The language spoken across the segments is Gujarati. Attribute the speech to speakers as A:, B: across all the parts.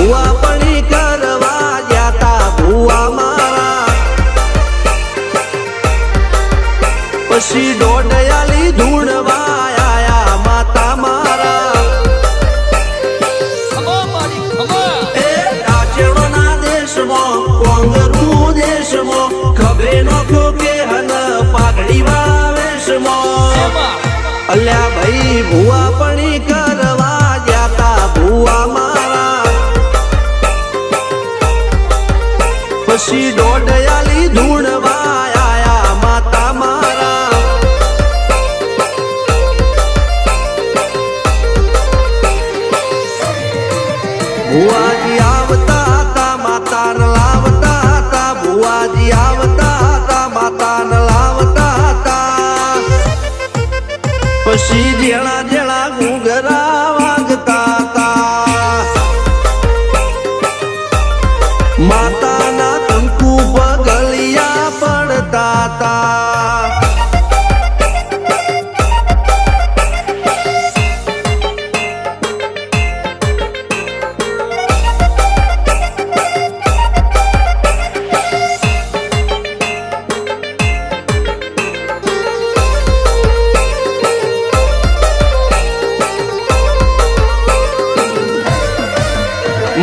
A: ભુવા પણી કરવા જાતા ભુવા મારા પછી દોડયાલી ધૂણવા આયા માતા મારા એ કાચેડોના દેશમાં કોંગરું દેશમાં ખભે નોખો કે હન પાઘડી વાવેશમાં અલ્યા ભાઈ ભુવા પણી કરવા જાતા ભુવા મારા પછી દોડયાલી ધૂણવા આયા માતા મારા ભુવાજી આવતા હતા માતાને લાવતા હતા ભુવાજી આવતા હતા માતાને લાવતા હતા પછી જેણા જેણા ઘૂંઘરા વાગતા હતા માતાના કંકુ પગલિયા પડતા હતા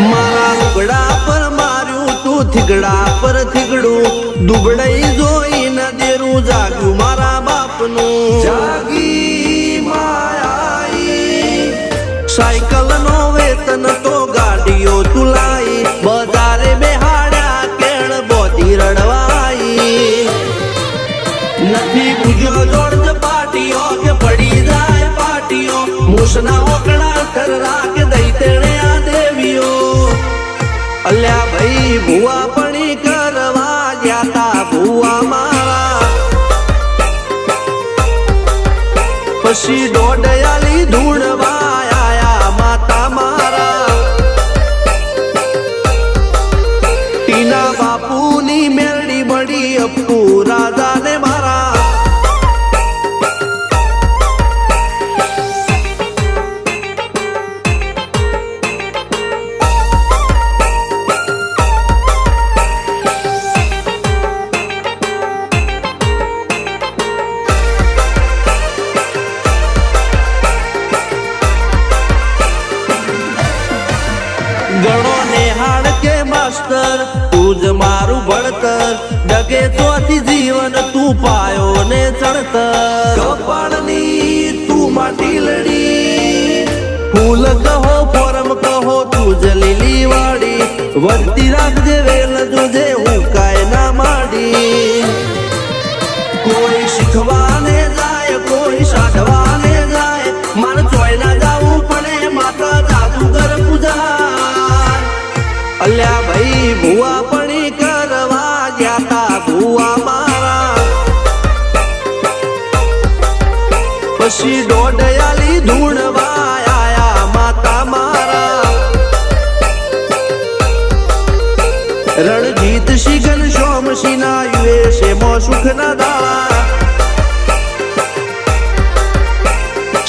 A: મારા લુગડા પર માર્યું તું થીગડા પર થીગડું દુબળઈ જોઈને દેરું જાગ્યું મારા બાપનું જાગી માયાઈ સાયકલ નો વેતન તો ગાડીઓ તુલાઈ બજારે બેહાડ્યા કેળ બોધી રડવાઈ નથી ગુજ્યો જોડ પાટીઓ કે પડી જાય પાટીઓ મૂસના ઓકડા થરરા કે દઈ તેણે આ દેવીઓ અલ્યા ભાઈ ભુવા પણી કરવા જાતા ભુવા મારા પછી દોડયાલી ધૂણવા આયા માતા મારા ટીના બાપુની મેરડી મળી અપ્પુ રાજાને મારા ગણો નેહાળ કે માસ્ટર તું જ મારું ભણતર ડગે તોથી જીવન તું પાયો ને ચડતર કપાળની તું માટી લડી ફૂલ કહો ફોરમ કહો તું જ લીલી વાડી વધતી રાખજે વેલ જોજે હું કાય ના માડી કોઈ શીખવાને જાય કોઈ સાધવાને જાય માર ચોય ના જાવું પડે માતા જાદુગર પૂજા અલ્યા ભાઈ ભુવા પણી કરવા જાતા ભુવા મારા પછી દોડયાલી ધૂણવા આયા માતા મારા રણજીત સિંહ સોમસિંહ ના યુએસએ માં સુખ ના દાળા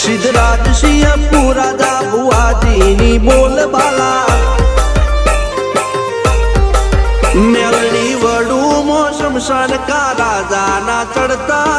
A: સિદ્ધરાજ સિંહ પુરાજા ભુવાજીની બોલ બાલા મેલડી વડું મોસમ સનકા રાજા ના ચડતા